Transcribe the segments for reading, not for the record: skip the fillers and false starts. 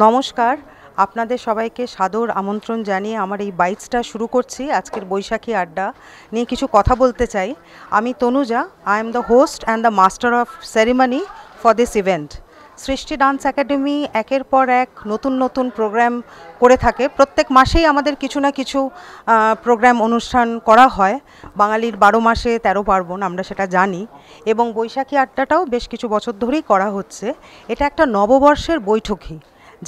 নমস্কার, আপনাদের সবাইকে সাদর আমন্ত্রণ জানিয়ে আমার এই বাইচটা শুরু করছি। আজকের বৈশাখী আড্ডা নিয়ে কিছু কথা বলতে চাই। আমি Tanuja, I am the host and the master of ceremony for this event. সৃষ্টি ডান্স একাডেমি একের পর এক নতুন নতুন প্রোগ্রাম করে থাকে। প্রত্যেক মাসেই আমাদের কিছু না কিছু প্রোগ্রাম অনুষ্ঠান করা হয়। বাঙালির 12 মাসে 13 পার্বণ, আমরা সেটা জানি। এবং বৈশাখী আড্ডাটাও বেশ কিছু বছর ধরেই করা হচ্ছে। এটা একটা নববর্ষের বৈঠকই,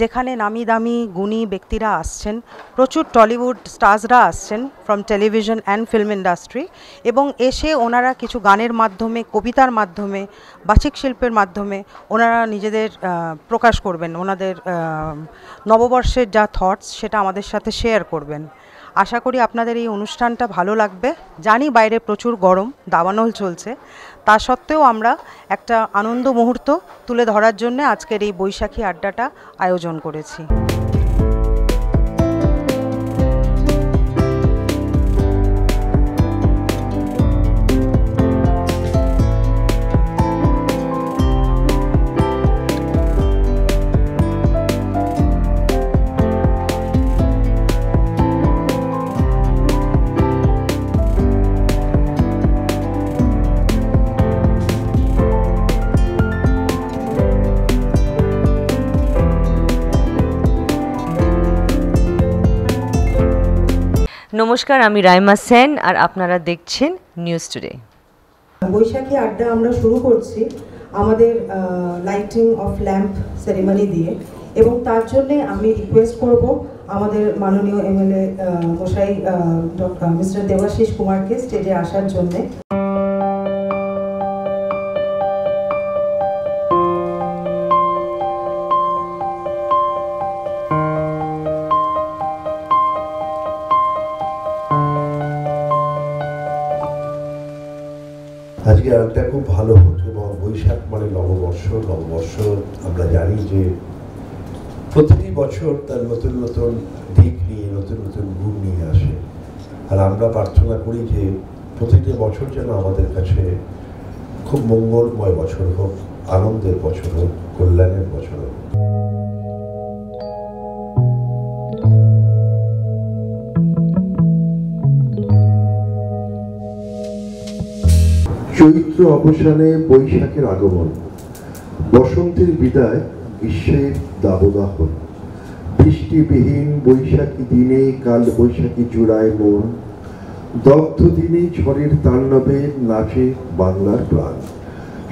যেখানে নামি দামি গুণী ব্যক্তিরা আসছেন, প্রচুর টলিউড স্টার্সরা আসছেন from television and film industry, এবং এসে ওনারা কিছু গানের মাধ্যমে, কবিতার মাধ্যমে, বাচিক শিল্পের মাধ্যমে ওনারা নিজেদের প্রকাশ করবেন, ওনাদের নববর্ষের যা থটস সেটা আমাদের সাথে শেয়ার করবেন। আশা করি আপনাদের এই অনুষ্ঠানটা ভালো লাগবে। জানি বাইরে প্রচুর গরম, দাবানল চলছে, তা সত্ত্বেও আমরা একটা আনন্দ মুহূর্ত তুলে ধরার জন্য আজকের এই বৈশাখী আড্ডাটা আয়োজন করেছি। নমস্কার, আমি রাইমা সেন আর আপনারা দেখছেন নিউজ টুডে। বৈশাখী আড্ডা আমরা শুরু করছি আমাদের লাইটিং অফ ল্যাম্প সেরিমনি দিয়ে, এবং তার জন্য আমি রিকোয়েস্ট করব আমাদের মাননীয় এমএলএ মশাই মিস্টার দেবাশিস কুমারকে স্টেজে আসার জন্যে। আজকে গানটা খুব ভালো হতো, এবং বৈশাখ মানে নববর্ষ। নববর্ষ আমরা জানি যে প্রতিটি বছর তার নতুন নতুন দিক নিয়ে, নতুন নতুন গুণ নিয়ে আসে। আর আমরা প্রার্থনা করি যে প্রতিটি বছর যেন আমাদের কাছে খুব মঙ্গলময় বছর হোক, আনন্দের বছর হোক, কল্যাণের বছর হোক। চৈত্র অবসানে বৈশাখের আগমন, বসন্তের বিদায়, গ্রীষ্মের দাবদাহন। বৃষ্টিবিহীন বৈশাখী দিনে কাল বৈশাখী জুড়ায় মন, দগ্ধ দিনে ঝড়ের তাণ্ডবে নাচে বাংলার প্রাণ।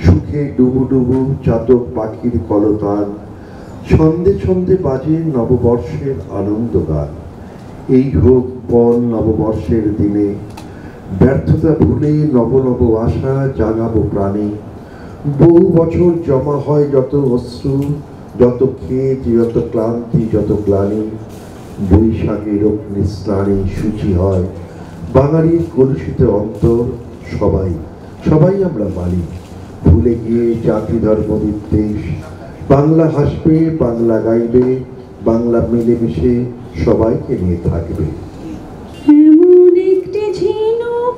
সুখে ডুবু ডুবু চাতক পাখির কলতান, ছন্দে ছন্দে বাজে নববর্ষের আনন্দ গান। এই হোক পণ নববর্ষের দিনে, ব্যর্থতা ভুলে নব নব আশা জাগাবো প্রাণে। বহু বছর জমা হয় যত অশ্রু, যত খেদ, যত ক্লান্তি, যত গ্লানি, বৈশাখের অগ্নি স্নানে সূচি হয় বাঙালির কলুষিত অন্তর। সবাই সবাই আমরা মানি, ভুলে গিয়ে জাতি ধর্ম বিদ্বেষ। বাংলা হাসবে, বাংলা গাইবে, বাংলা মিলেমিশে সবাইকে নিয়ে থাকবে।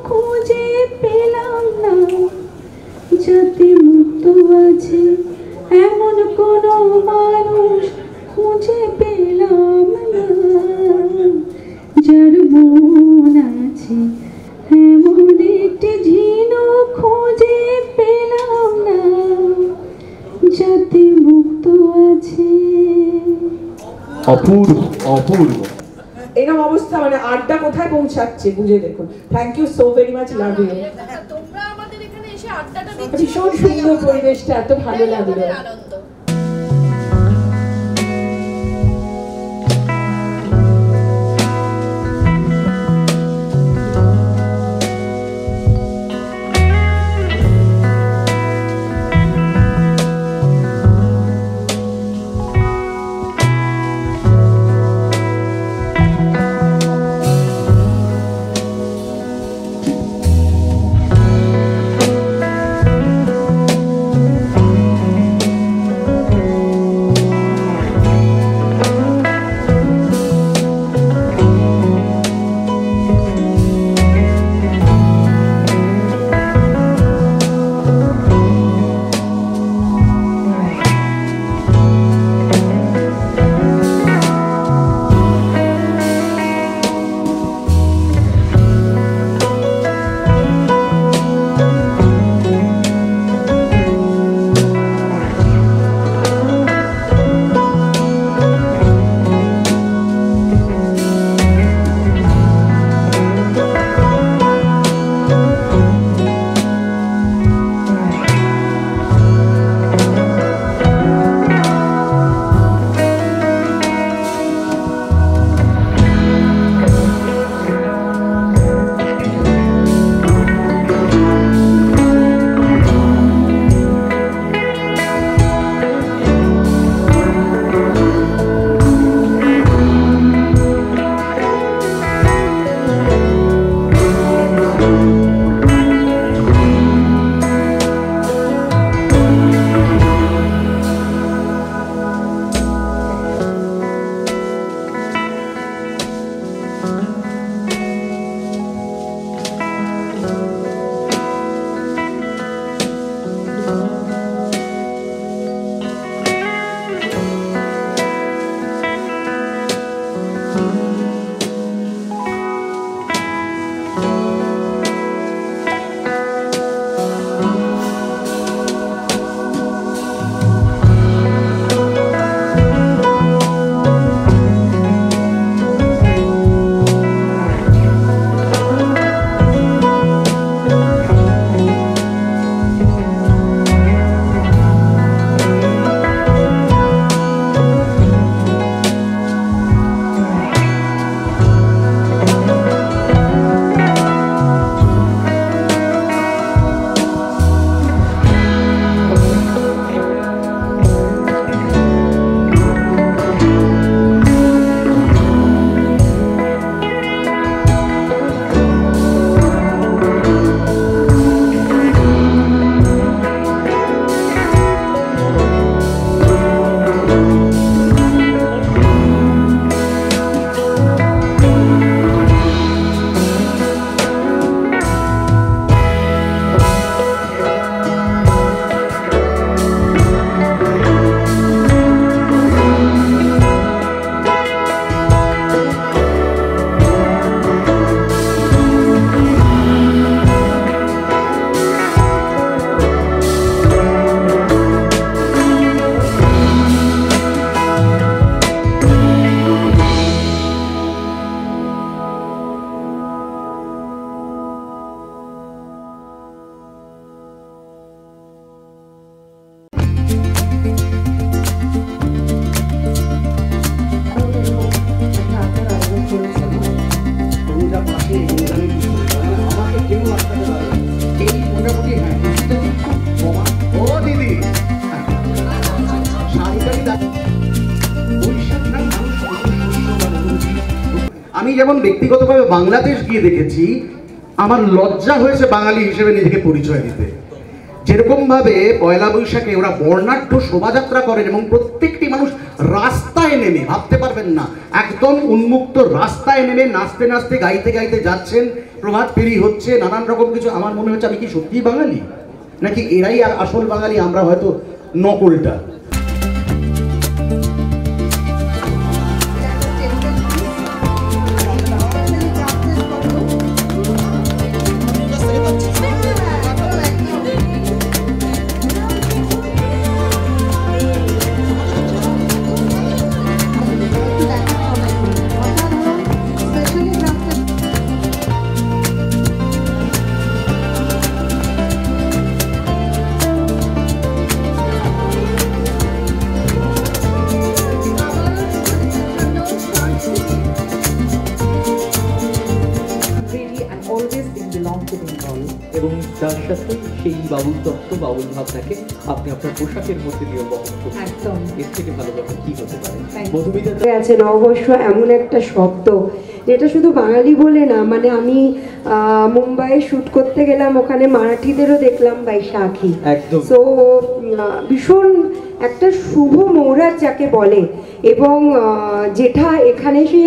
খুঁজে পেলাম না যাতে মুক্ত আছে, এমন কোন মানুষ খুঁজে পেলাম না যার মন আছে। এমন একটি ঝিনুক খুঁজে পেলাম না যাতে মুক্ত আছে। অপূর্ব অপূর্ব। এরকম অবস্থা, মানে আড্ডা কোথায় পৌঁছাচ্ছে বুঝে দেখুন। Thank you so very much, love you. তোমরা আমাদের এখানে এসে আড্ডাটা দিচ্ছ, ভীষণ সুন্দর পরিবেশটা, এত ভালো লাগলো। যেমন ব্যক্তিগতভাবে বাংলাদেশ গিয়ে দেখেছি, আমার লজ্জা হয়েছে বাঙালি হিসেবে নিজেকে পরিচয় দিতে। যেরকমভাবে পয়লা বৈশাখে ওরা বর্ণাঢ্য শোভাযাত্রা করেন এবং প্রত্যেকটি মানুষ রাস্তায় নেমে, ভাবতে পারবেন না, একদম উন্মুক্ত রাস্তায় নেমে নাচতে নাচতে গাইতে গাইতে যাচ্ছেন, প্রভাত ফেরি হচ্ছে, নানান রকম কিছু। আমার মনে হচ্ছে আমি কি সত্যিই বাঙালি, নাকি এরাই আর আসল বাঙালি, আমরা হয়তো নকলটা। এবং তার সাথে সেই বাউল তত্ত্ব, বাউল ভাবনাকে আপনি আপনার পোশাকের মধ্যে দিয়ে বহন করছেন। একদম। এর থেকে ভালো কথা কি হতে পারে? মধুমিতা আছে নববর্ষ এমন একটা শব্দ যেটা শুধু বাঙালি বলে না, মানে আমি মুম্বাইয়ে শ্যুট করতে গেলাম, ওখানে মারাঠিদেরও দেখলাম বৈশাখী। একদম। সো ভীষণ একটা শুভ মৌরাত যাকে বলে, এবং যেটা এখানে সে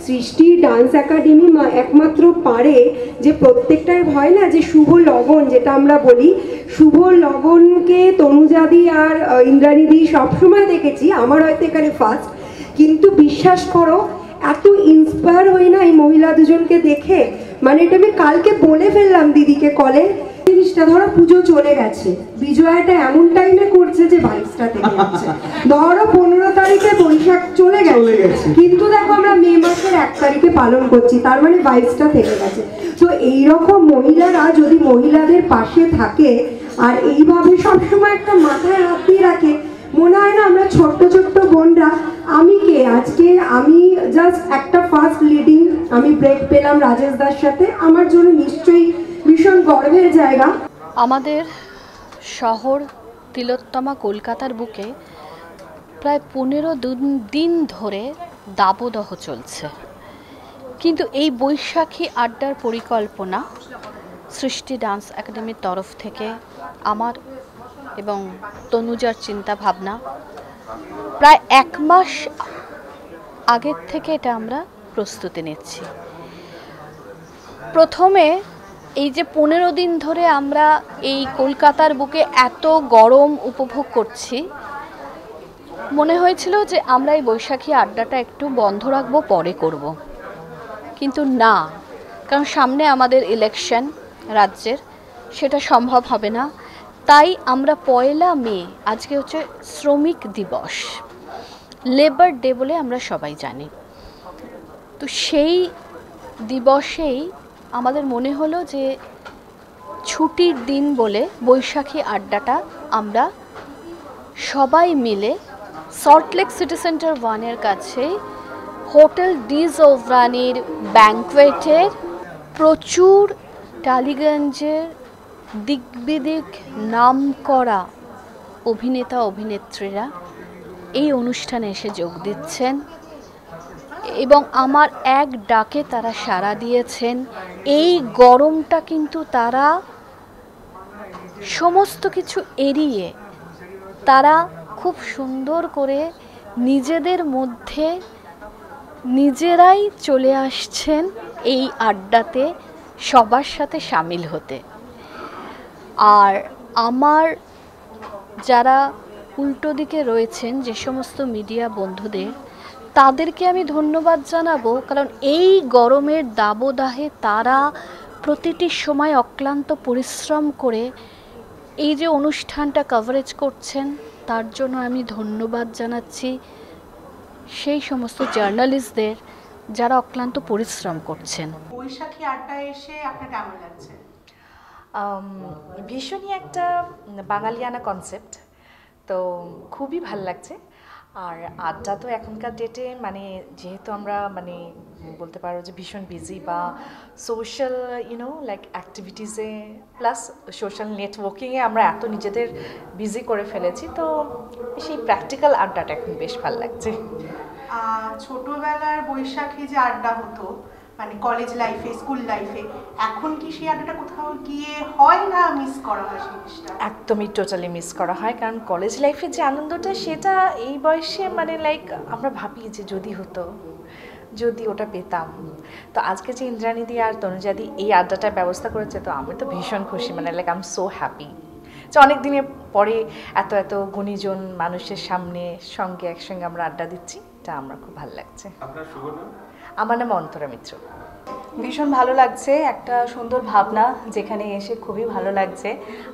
সৃষ্টি ডান্স একাডেমি একমাত্র পারে, যে প্রত্যেকটাই হয় না যে শুভ লগন যেটা আমরা বলি, শুভ লগনকে তনুজাদি আর ইন্দ্রাণীদি সবসময় দেখেছি, আমার হয়তো এখানে ফার্স্ট, কিন্তু বিশ্বাস করো এত ইন্সপায়ার হই না এই মহিলা দুজনকে দেখে, মানে এটা আমি কালকে বলে ফেললাম দিদিকে কলে, জিনিসটা ধরো পুজো চলে গেছে, বিজয়াটা এমন টাইমে করছে যে 22টা থেকে যাচ্ছে, ধরো 15 তারিখে বৈশাখ চলে গেছে, কিন্তু দেখো আমরা মে মাসের 1 তারিখে পালন করছি, তার মানে 22টা থেকে গেছে। তো এইরকম মহিলারা যদি মহিলাদের পাশে থাকে আর এইভাবে সবসময় একটা মাথায় হাত দিয়ে রাখে, মনে হয় না আমরা ছোট্ট ছোট্ট বোনরা, আমি কে আজকে, আমি জাস্ট একটা ফার্স্ট লিডিং, আমি ব্রেক পেলাম রাজেশ দার সাথে, আমার জন্য নিশ্চয়ই ভীষণ গর্বের জায়গা। আমাদের শহর তিলোত্তমা কলকাতার বুকে প্রায় 15 দিন ধরে দাবদাহ চলছে, কিন্তু এই বৈশাখী আড্ডার পরিকল্পনা সৃষ্টি ডান্স একাডেমির তরফ থেকে আমার এবং তনুজার চিন্তা ভাবনা প্রায় 1 মাস আগের থেকে এটা আমরা প্রস্তুতি নিচ্ছি। প্রথমে এই যে 15 দিন ধরে আমরা এই কলকাতার বুকে এত গরম উপভোগ করছি, মনে হয়েছিল যে আমরা এই বৈশাখী আড্ডাটা একটু বন্ধ রাখবো, পরে করব, কিন্তু না, কারণ সামনে আমাদের ইলেকশন রাজ্যের, সেটা সম্ভব হবে না। তাই আমরা 1 মে, আজকে হচ্ছে শ্রমিক দিবস, লেবার ডে বলে আমরা সবাই জানি, তো সেই দিবসেই আমাদের মনে হলো যে ছুটির দিন বলে বৈশাখী আড্ডাটা আমরা সবাই মিলে সল্টলেক সিটি সেন্টার 1-এর কাছে হোটেল ডিজওভানির ব্যাংকোয়েটের প্রচুর টালিগঞ্জের দিগ্বিদিক নামকরা অভিনেতা অভিনেত্রীরা এই অনুষ্ঠানে এসে যোগ দিচ্ছেন এবং আমার এক ডাকে তারা সাড়া দিয়েছেন। এই গরমটা কিন্তু তারা সমস্ত কিছু এড়িয়ে তারা খুব সুন্দর করে নিজেদের মধ্যে নিজেরাই চলে আসছেন এই আড্ডাতে সবার সাথে সামিল হতে। আর আমার যারা উল্টো দিকে রয়েছেন যে সমস্ত মিডিয়া বন্ধুদের, তাদেরকে আমি ধন্যবাদ জানাবো, কারণ এই গরমের দাবদাহে তারা প্রতিটি সময় অক্লান্ত পরিশ্রম করে এই যে অনুষ্ঠানটা কভারেজ করছেন, তার জন্য আমি ধন্যবাদ জানাচ্ছি সেই সমস্ত জার্নালিস্টদের যারা অক্লান্ত পরিশ্রম করছেন। বৈশাখী আড্ডায় এসে আপনার কেমন লাগছে? ভীষণই একটা বাঙালিয়ানা কনসেপ্ট, তো খুবই ভাল লাগছে। আর আড্ডা তো এখনকার ডেটে মানে যেহেতু আমরা মানে বলতে পারো যে ভীষণ বিজি বা সোশ্যাল লাইক অ্যাক্টিভিটিসে প্লাস সোশ্যাল নেটওয়ার্কিংয়ে আমরা এত নিজেদের বিজি করে ফেলেছি, তো সেই প্র্যাকটিক্যাল আড্ডাটা এখন বেশ ভালো লাগছে। ছোটবেলার বৈশাখী যে আড্ডা হতো মানে কলেজ লাইফে, স্কুল লাইফে, এখন কি সেই আড্ডাটা কোথাও গিয়ে হয় না মিস করা হয় সেই জিনিসটা? একদমই টোটালি মিস করা হয়, কারণ কলেজ লাইফের যে আনন্দটা সেটা এই বয়সে মানে লাইক আমরা ভাবি যে যদি হতো, যদি ওটা পেতাম। তো আজকে যে ইন্দ্রাণীদি আর তনুজাদি এই আড্ডাটার ব্যবস্থা করেছে, তো আমি তো ভীষণ খুশি, মানে like I am so happy যে অনেক দিনের পরে এত এত গুণীজন মানুষের সামনে সঙ্গে একসঙ্গে আমরা আড্ডা দিচ্ছি, এটা আমরা খুব ভালো লাগছে। আমার নাম অন্তরা মিত্র। ভীষণ ভালো লাগছে, একটা সুন্দর ভাবনা যেখানে এসে খুবই ভালো লাগছে।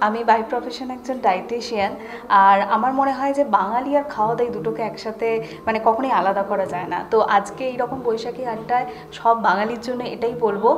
আমি বাই প্রফেশন একজন ডায়েটিশিয়ান, আর আমার মনে হয় যে বাঙালি আর খাওয়া দাওয়া দুটোকে একসাথে মানে কখনোই আলাদা করা যায় না। তো আজকে এইরকম বৈশাখী আড্ডায় সব বাঙালির জন্য এটাই বলবো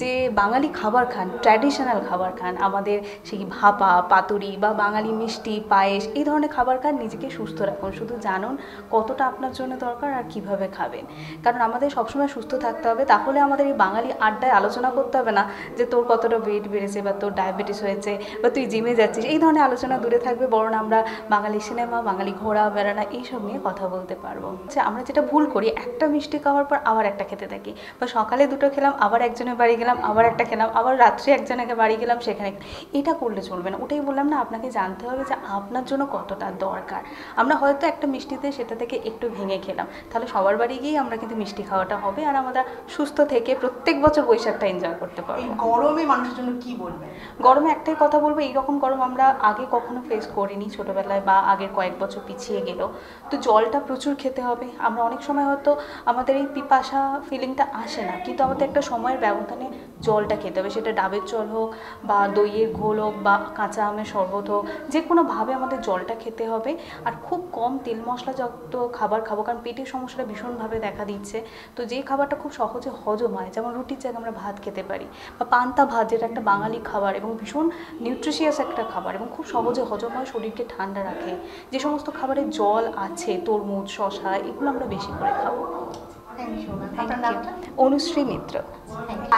যে বাঙালি খাবার খান, ট্র্যাডিশনাল খাবার খান, আমাদের সেই ভাপা, পাতুরি বা বাঙালি মিষ্টি, পায়েস, এই ধরনের খাবার খান, নিজেকে সুস্থ রাখুন। শুধু জানুন কতটা আপনার জন্য দরকার আর কিভাবে খাবেন, কারণ আমাদের সবসময় সুস্থ থাকতে হবে। তাহলে আমাদের এই বাঙালি আড্ডায় আলোচনা করতে হবে না যে তোর কতটা ওয়েট বেড়েছে বা তোর ডায়াবেটিস হয়েছে বা তুই জিমে যাচ্ছিস, এই ধরনের আলোচনা দূরে থাকবে। বরং আমরা বাঙালি সিনেমা, বাঙালি ঘোরা বেড়ানা এইসব নিয়ে কথা বলতে পারবো। যে আমরা যেটা ভুল করি, একটা মিষ্টি খাওয়ার পর আবার একটা খেতে থাকি, বা সকালে দুটো খেলাম, আবার একজনের বাড়ি গেলাম, আবার একটা খেলাম, আবার রাত্রে একজনের বাড়ি গেলাম, সেখানে। এটা করলে চলবে না। ওটাই বললাম না, আপনাকে জানতে হবে যে আপনার জন্য কতটা দরকার। আমরা হয়তো একটা মিষ্টিতে সেটা থেকে একটু ভেঙে খেলাম, তাহলে সবার বাড়ি গিয়েই আমরা কিন্তু মিষ্টি খাওয়াটা হবে, আর আমরা সুস্থ থেকে প্রত্যেক বছর বৈশাখটা এনজয় করতে পারবো। এই গরমে মানুষের জন্য কি বলবেন? গরমে একটাই কথা বলবো, এইরকম গরম আমরা আগে কখনো ফেস করিনি ছোটোবেলায় বা আগের কয়েক বছর পিছিয়ে গেল। তো জলটা প্রচুর খেতে হবে। আমরা অনেক সময় হয়তো আমাদের এই পিপাসা ফিলিংটা আসে না, কিন্তু আমাদের একটা সময়ের ব্যবধানে জলটা খেতে হবে। সেটা ডাবের জল হোক বা দইয়ের ঘোল হোক বা কাঁচা আমের শরবত হোক, যে কোনোভাবে আমাদের জলটা খেতে হবে। আর খুব কম তেল মশলাযুক্ত খাবার খাবো, কারণ পেটের সমস্যাটা ভীষণভাবে দেখা দিচ্ছে। তো যে খাবারটা খুব সহজে হজম হয়, যেমন রুটির জায়গায় আমরা ভাত খেতে পারি, বা পান্তা ভাত, যেটা একটা বাঙালি খাবার এবং ভীষণ নিউট্রিশিয়াস একটা খাবার এবং খুব সহজে হজম হয়, শরীরকে ঠান্ডা রাখে। যে সমস্ত খাবারে জল আছে, তরমুজ, শশা, এগুলো আমরা বেশি করে খাবো। অনুশ্রী মিত্র।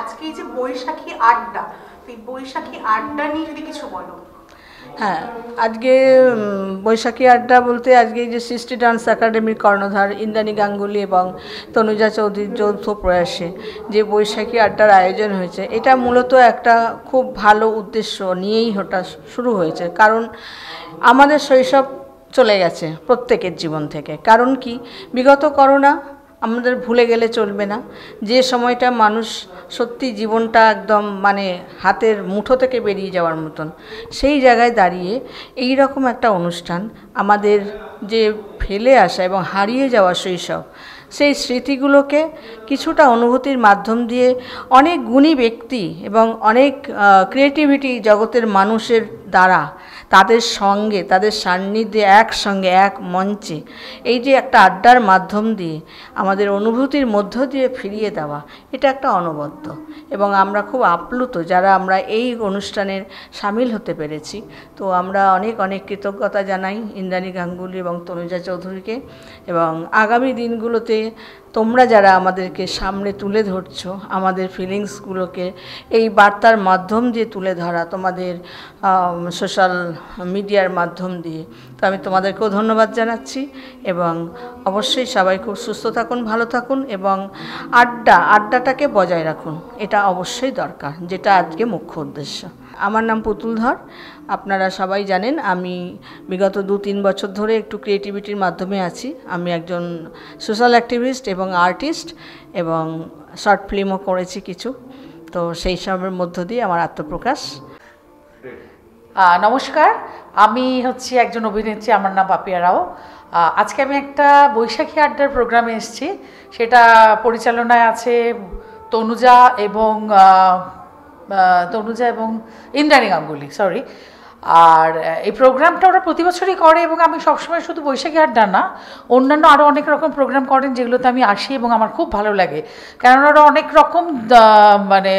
আজকে এই যে বৈশাখী আড্ডা, এই বৈশাখী আড্ডা নিয়ে যদি কিছু বলো। হ্যাঁ, আজকে বৈশাখী আড্ডা বলতে আজকে যে সৃষ্টি ডান্স একাডেমির কর্ণধার ইন্দ্রাণী গাঙ্গুলি এবং তনুজা চৌধুরীর যৌথ প্রয়াসে যে বৈশাখী আড্ডার আয়োজন হয়েছে, এটা মূলত একটা খুব ভালো উদ্দেশ্য নিয়েই ওটা শুরু হয়েছে। কারণ আমাদের শৈশব চলে গেছে প্রত্যেকের জীবন থেকে। কারণ কি, বিগত করোনা আমাদের ভুলে গেলে চলবে না। যে সময়টা মানুষ সত্যি জীবনটা একদম মানে হাতের মুঠো থেকে বেরিয়ে যাওয়ার মতন, সেই জায়গায় দাঁড়িয়ে এই রকম একটা অনুষ্ঠান আমাদের যে ফেলে আসা এবং হারিয়ে যাওয়া শৈশব, সেই স্মৃতিগুলোকে কিছুটা অনুভূতির মাধ্যম দিয়ে অনেক গুণী ব্যক্তি এবং অনেক ক্রিয়েটিভিটি জগতের মানুষের দ্বারা তাদের সঙ্গে, তাদের সান্নিধ্যে একসঙ্গে এক মঞ্চে এই যে একটা আড্ডার মাধ্যম দিয়ে আমাদের অনুভূতির মধ্য দিয়ে ফিরিয়ে দেওয়া, এটা একটা অনবদ্য। এবং আমরা খুব আপ্লুত যারা আমরা এই অনুষ্ঠানের সামিল হতে পেরেছি। তো আমরা অনেক অনেক কৃতজ্ঞতা জানাই ইন্দ্রাণী গাঙ্গুলি এবং তনুজা চৌধুরীকে। এবং আগামী দিনগুলোতে তোমরা যারা আমাদেরকে সামনে তুলে ধরছো, আমাদের ফিলিংসগুলোকে এই বার্তার মাধ্যম দিয়ে তুলে ধরা, তোমাদের সোশ্যাল মিডিয়ার মাধ্যম দিয়ে, তো আমি তোমাদেরকেও ধন্যবাদ জানাচ্ছি। এবং অবশ্যই সবাই খুব সুস্থ থাকুন, ভালো থাকুন এবং আড্ডাটাকে বজায় রাখুন, এটা অবশ্যই দরকার, যেটা আজকে মুখ্য উদ্দেশ্য। আমার নাম পুতুল ধর। আপনারা সবাই জানেন আমি বিগত 2-3 বছর ধরে একটু ক্রিয়েটিভিটির মাধ্যমে আছি। আমি একজন সোশ্যাল অ্যাক্টিভিস্ট এবং আর্টিস্ট, এবং শর্ট ফিল্মও করেছি কিছু। তো সেই সবের মধ্য দিয়ে আমার আত্মপ্রকাশ। নমস্কার, আমি হচ্ছি একজন অভিনেত্রী, আমার নাম পাপিয়া রাও। আজকে আমি একটা বৈশাখী আড্ডার প্রোগ্রামে এসেছি। সেটা পরিচালনায় আছে তনুজা এবং ইন্দ্রাণী গাঙ্গুলি, সরি। আর এই প্রোগ্রামটা ওরা প্রতি বছরই করে এবং আমি সবসময় শুধু বৈশাখী আড্ডা না, অন্যান্য আরও অনেক রকম প্রোগ্রাম করেন যেগুলোতে আমি আসি এবং আমার খুব ভালো লাগে। কারণ ওরা অনেক রকম মানে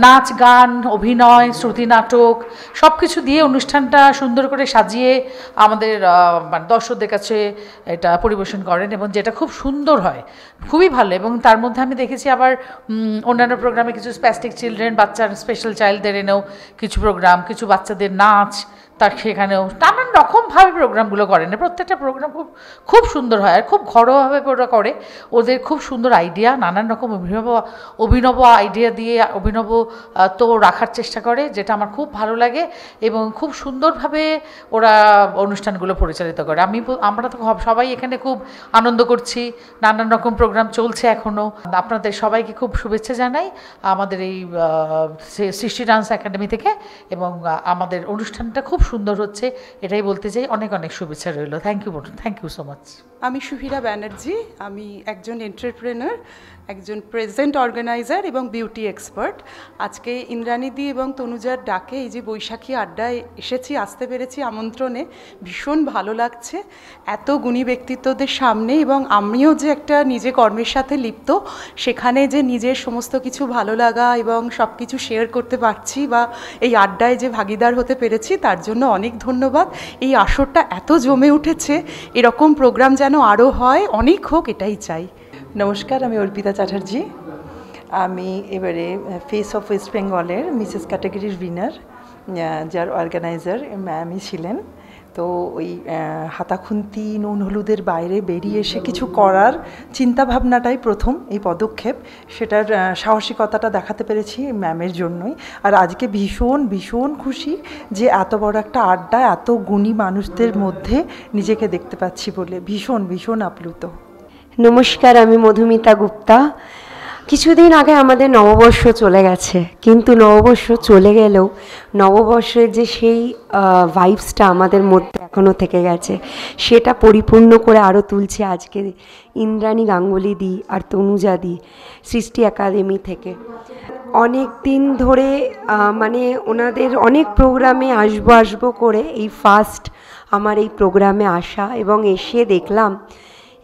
নাচ, গান, অভিনয়, শ্রুতি নাটক সব কিছু দিয়ে অনুষ্ঠানটা সুন্দর করে সাজিয়ে আমাদের মানে দর্শকদের কাছে এটা পরিবেশন করেন, এবং যেটা খুব সুন্দর হয়, খুবই ভালো। এবং তার মধ্যে আমি দেখেছি আবার অন্যান্য প্রোগ্রামে কিছু স্প্যাস্টিক চিলড্রেন, বাচ্চার স্পেশাল চাইল্ডদের এনেও কিছু প্রোগ্রাম, কিছু বাচ্চাদের নাচ, তার সেখানেও নানান রকমভাবে প্রোগ্রামগুলো করেন, প্রত্যেকটা প্রোগ্রাম খুব খুব সুন্দর হয় আর খুব ঘরোয়াভাবে ওরা করে। ওদের খুব সুন্দর আইডিয়া, নানান রকম অভিনব আইডিয়া দিয়ে অভিনব তো রাখার চেষ্টা করে, যেটা আমার খুব ভালো লাগে এবং খুব সুন্দরভাবে ওরা অনুষ্ঠানগুলো পরিচালিত করে। আমরা তো সবাই এখানে খুব আনন্দ করছি, নানান রকম প্রোগ্রাম চলছে এখনও। আপনাদের সবাইকে খুব শুভেচ্ছা জানাই আমাদের এই সৃষ্টি ডান্স একাডেমি থেকে, এবং আমাদের অনুষ্ঠানটা খুব সুন্দর হচ্ছে এটাই বলতে চাই। অনেক অনেক শুভেচ্ছা রইল। Thank you so much. আমি সুহিরা ব্যানার্জি, আমি একজন এন্টারপ্রেনার, একজন প্রেজেন্ট অর্গানাইজার এবং বিউটি এক্সপার্ট। আজকে ইন্দ্রাণীদি এবং তনুজার ডাকে এই যে বৈশাখী আড্ডায় এসেছি, আসতে পেরেছি আমন্ত্রণে, ভীষণ ভালো লাগছে এত গুণী ব্যক্তিত্বদের সামনে, এবং আমিও যে একটা নিজে কর্মের সাথে লিপ্ত, সেখানে যে নিজের সমস্ত কিছু ভালো লাগা এবং সব কিছু শেয়ার করতে পারছি বা এই আড্ডায় যে ভাগিদার হতে পেরেছি, তার জন্য অনেক ধন্যবাদ। এই আসরটা এত জমে উঠেছে, এরকম প্রোগ্রাম যেন আরও হয়, অনেক হোক, এটাই চাই। নমস্কার, আমি অর্পিতা চ্যাটার্জি। আমি এবারে ফেস অফ ওয়েস্ট বেঙ্গলের মিসেস ক্যাটাগরির উইনার, যার অর্গানাইজার ম্যামই ছিলেন। তো ওই হাতাখুন্তি নুন হলুদের বাইরে বেরিয়ে এসে কিছু করার চিন্তাভাবনাটাই প্রথম এই পদক্ষেপ, সেটার সাহসিকতাটা দেখাতে পেরেছি ম্যামের জন্যই। আর আজকে ভীষণ ভীষণ খুশি যে এত বড় একটা আড্ডা, এত গুণী মানুষদের মধ্যে নিজেকে দেখতে পাচ্ছি বলে ভীষণ ভীষণ আপ্লুত। নমস্কার, আমি মধুমিতা গুপ্তা। কিছুদিন আগে আমাদের নববর্ষ চলে গেছে, কিন্তু নববর্ষ চলে গেলেও নববর্ষের যে সেই ভাইবসটা আমাদের মধ্যে এখনও থেকে গেছে, সেটা পরিপূর্ণ করে আরও তুলছে আজকে ইন্দ্রাণী গাঙ্গুলি দি আর তনুজা দি সৃষ্টি একাডেমি থেকে। অনেক দিন ধরে মানে ওনাদের অনেক প্রোগ্রামে আসবো করে এই ফার্স্ট আমার এই প্রোগ্রামে আসা, এবং এসে দেখলাম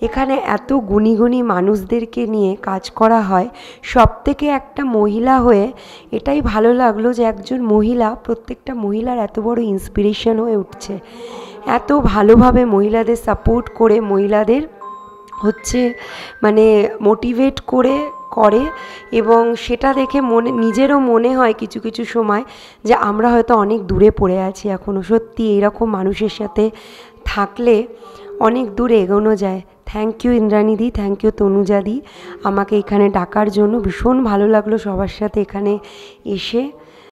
এখানে এত গুণী গুণী মানুষদেরকে নিয়ে কাজ করা হয়। সবথেকে একটা মহিলা হয়ে এটাই ভালো লাগলো যে একজন মহিলা প্রত্যেকটা মহিলার এত বড় ইন্সপিরেশন হয়ে উঠছে, এত ভালোভাবে মহিলাদের সাপোর্ট করে, মহিলাদের হচ্ছে মানে মোটিভেট করে এবং সেটা দেখে নিজেরও মনে হয় কিছু কিছু সময় যে আমরা হয়তো অনেক দূরে পড়ে আছি এখনও। সত্যি এইরকম মানুষের সাথে থাকলে অনেক দূরে এগোনো যায়। থ্যাংক ইউ ইন্দ্রাণীদি, থ্যাংক ইউ তনুজাদি আমাকে এখানে ডাকার জন্য। ভীষণ ভালো লাগলো সবার সাথে এখানে এসে।